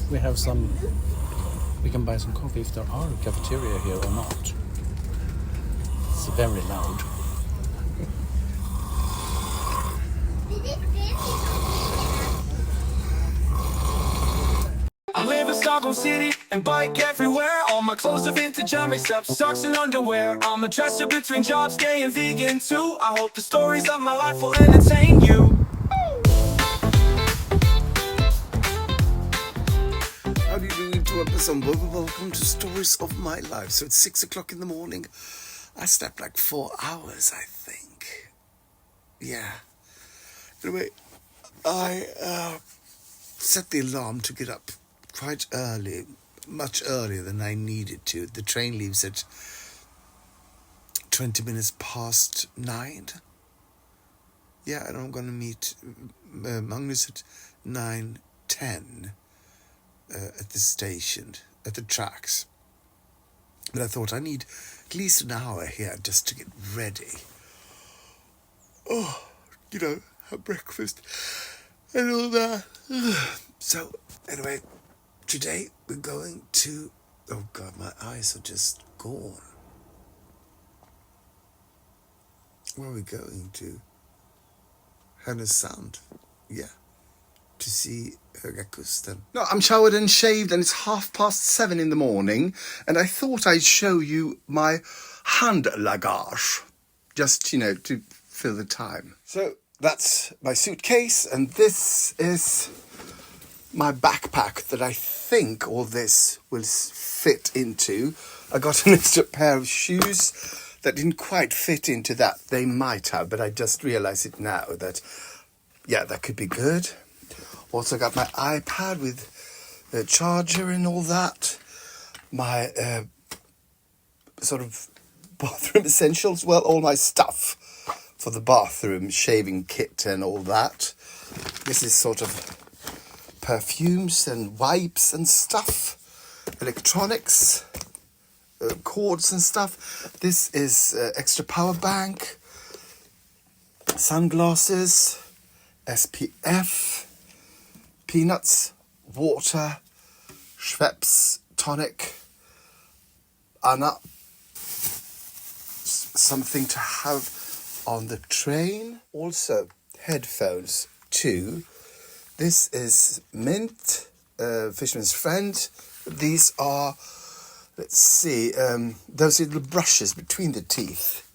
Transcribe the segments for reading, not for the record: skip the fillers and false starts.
if we have some, we can buy some coffee if there are a cafeteria here or not. It's very loud. I live in Stockholm City and bike everywhere. All my clothes are vintage, I mix up socks and underwear. I'm a dresser between jobs, gay and vegan too. I hope the stories of my life will entertain you. How do you do to episode? Welcome to Stories of My Life. So it's 6 o'clock in the morning. I slept like 4 hours, I think. Yeah. Anyway, I set the alarm to get up quite early, much earlier than I needed to. The train leaves at 20 minutes past 9. Yeah, and I'm going to meet Magnus at 9:10 at the station, at the tracks. But I thought I need at least an hour here just to get ready. Oh, have breakfast and all that. So, anyway, today we're going to... Oh, God, my eyes are just gone. Where are we going to? Härnösand. Yeah. To see HÖGA KUSTEN. No, I'm showered and shaved and it's 7:30 in the morning. And I thought I'd show you my hand luggage. Just, to fill the time. So, that's my suitcase. And this is my backpack that I think all this will fit into. I got an extra pair of shoes that didn't quite fit into that. They might have, but I just realized it now that, yeah, that could be good. Also got my iPad with the charger and all that. My sort of bathroom essentials. Well, all my stuff for the bathroom, shaving kit and all that. This is sort of perfumes and wipes and stuff. Electronics, cords and stuff. This is extra power bank. Sunglasses, SPF. Peanuts, water, Schweppes, tonic, Anna, something to have on the train. Also, headphones too. This is Mint, Fisherman's Friend. These are, let's see, those little brushes between the teeth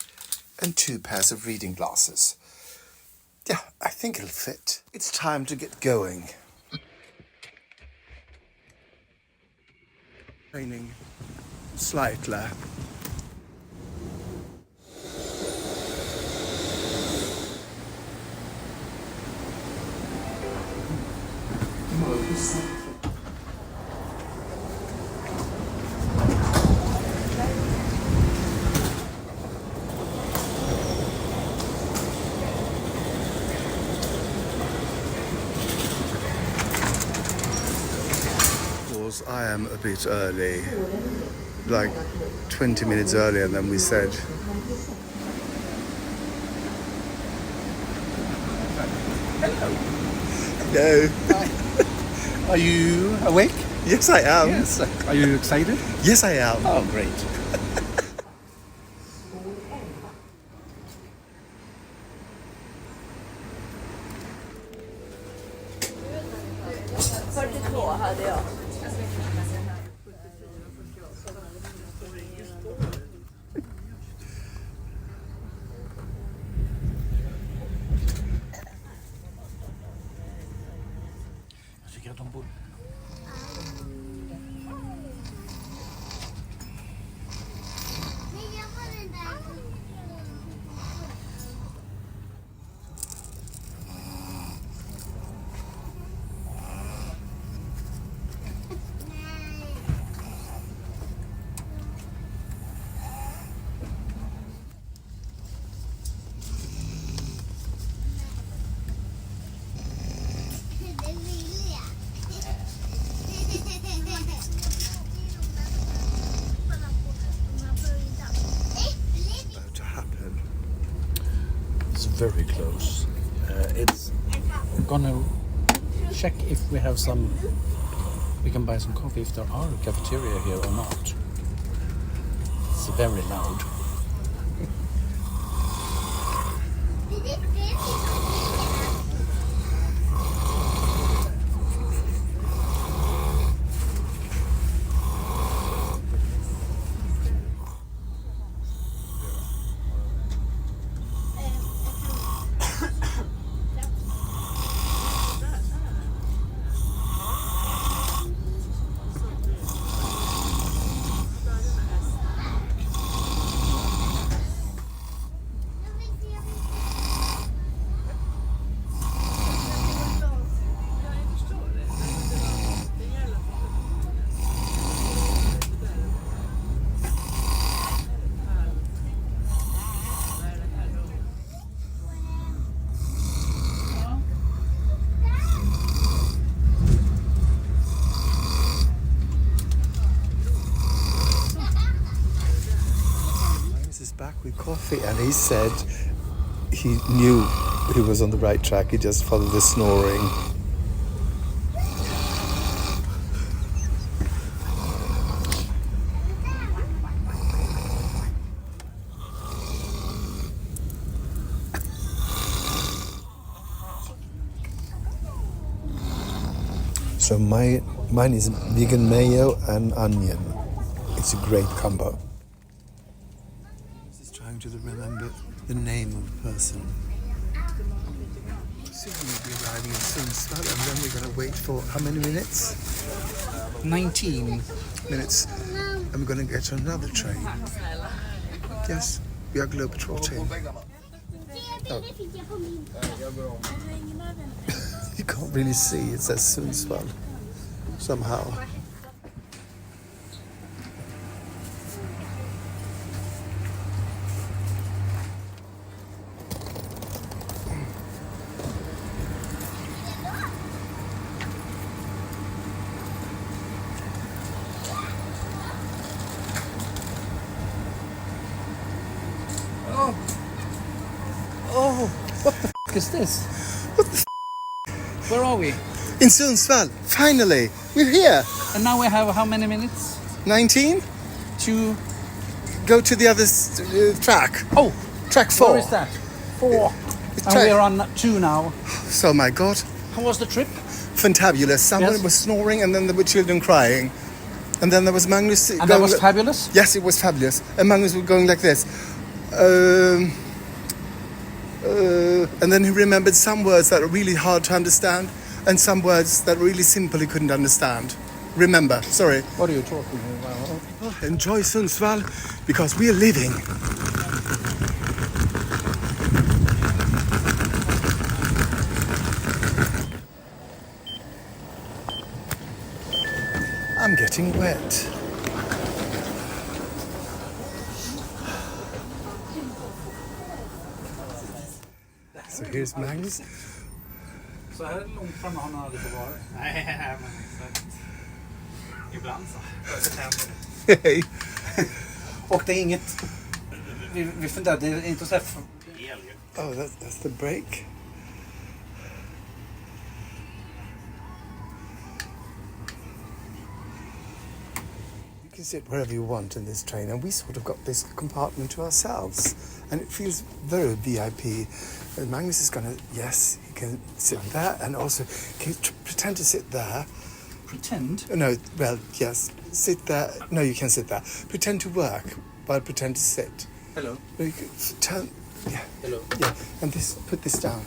and 2 pairs of reading glasses. Yeah, I think it'll fit. It's time to get going. Raining slightly. I am a bit early, like 20 minutes earlier than we said. Hello. Hi. Are you awake? Yes, I am. Yes. Are you excited? Yes, I am. Oh, great. Very close. It's gonna check if we have some We can buy some coffee if there are a cafeteria here or not. It's very loud. Back with coffee, and he said he knew he was on the right track. He just followed the snoring. So mine is vegan mayo and onion. It's a great combo. Trying to remember the name of the person. Soon we'll be arriving in Sundsvall, and then we're going to wait for how many minutes? 19 minutes, and we're going to get another train. Yes, we are globetrotting. Oh. You can't really see, it says Sundsvall somehow. Oh, what the f*** is this? What the Where are we? In Sundsvall, finally, we're here. And now we have how many minutes? 19? To... Go to the other track. Oh! Track 4. Where is that? 4. It's And we are on 2 now. So, my God. How was the trip? Fantabulous. Someone Yes. was snoring, and then there were children crying. And then there was Magnus And that was fabulous? Yes, it was fabulous. And Magnus was going like this. And then he remembered some words that are really hard to understand, and some words that really simple he couldn't understand. Remember, sorry. What are you talking about? Oh, enjoy Sundsvall, because we are leaving. I'm getting wet. So here's Magnus. Så här långt fram har han aldrig fått vara. Nej, men exakt. Ibland så händer det. Hey. Och det är inget... Vi funderar, det är inte så här... Oh, that's the break. You can sit wherever you want in this train, and we sort of got this compartment to ourselves, and it feels very VIP. And Magnus is gonna, yes, he can sit there, and also can pretend to sit there. Pretend? No, well, yes, sit there. No, you can sit there. Pretend to work, but pretend to sit. Hello. No, you can turn. Yeah. Hello. Yeah, and this. Put this down.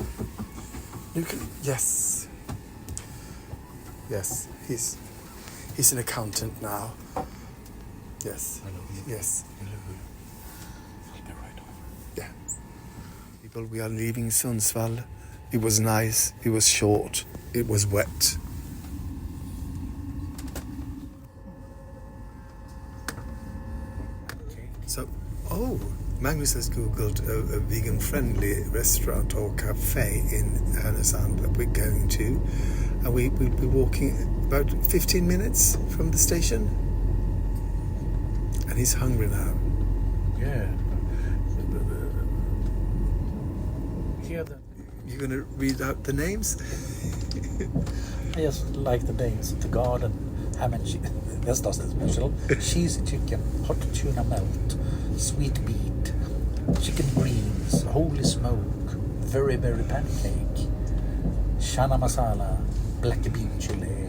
You can. Yes. Yes. He's an accountant now. Yes. Hello. Yes. Hello. I'll be right on. Yeah. People, we are leaving Sundsvall. It was nice. It was short. It was wet. Okay. So, Magnus has googled a vegan-friendly restaurant or cafe in Härnösand that we're going to, and we'll be walking about 15 minutes from the station. And he's hungry now. Yeah. Here You're gonna read out the names? I just like the names of the garden. ham and cheese, Västerhavet special, cheesy chicken, hot tuna melt, sweet beet, chicken greens, holy smoke, very very pancake, chana masala, black bean chili,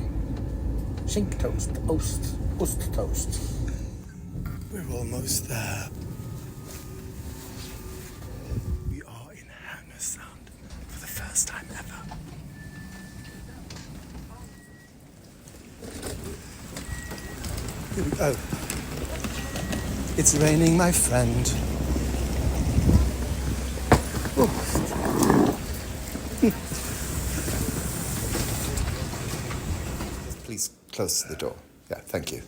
shink toast, ost toast. We're almost there. We are in Härnösand for the first time ever. Here we go. It's raining, my friend. Oh. Please close the door. Yeah, thank you.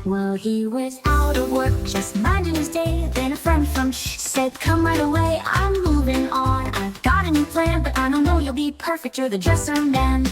Well, he was out of work, just minding his day. Then a friend from said, come right away, I'm moving on. I've got a new plan, but I don't know you'll be perfect. You're the dresser man.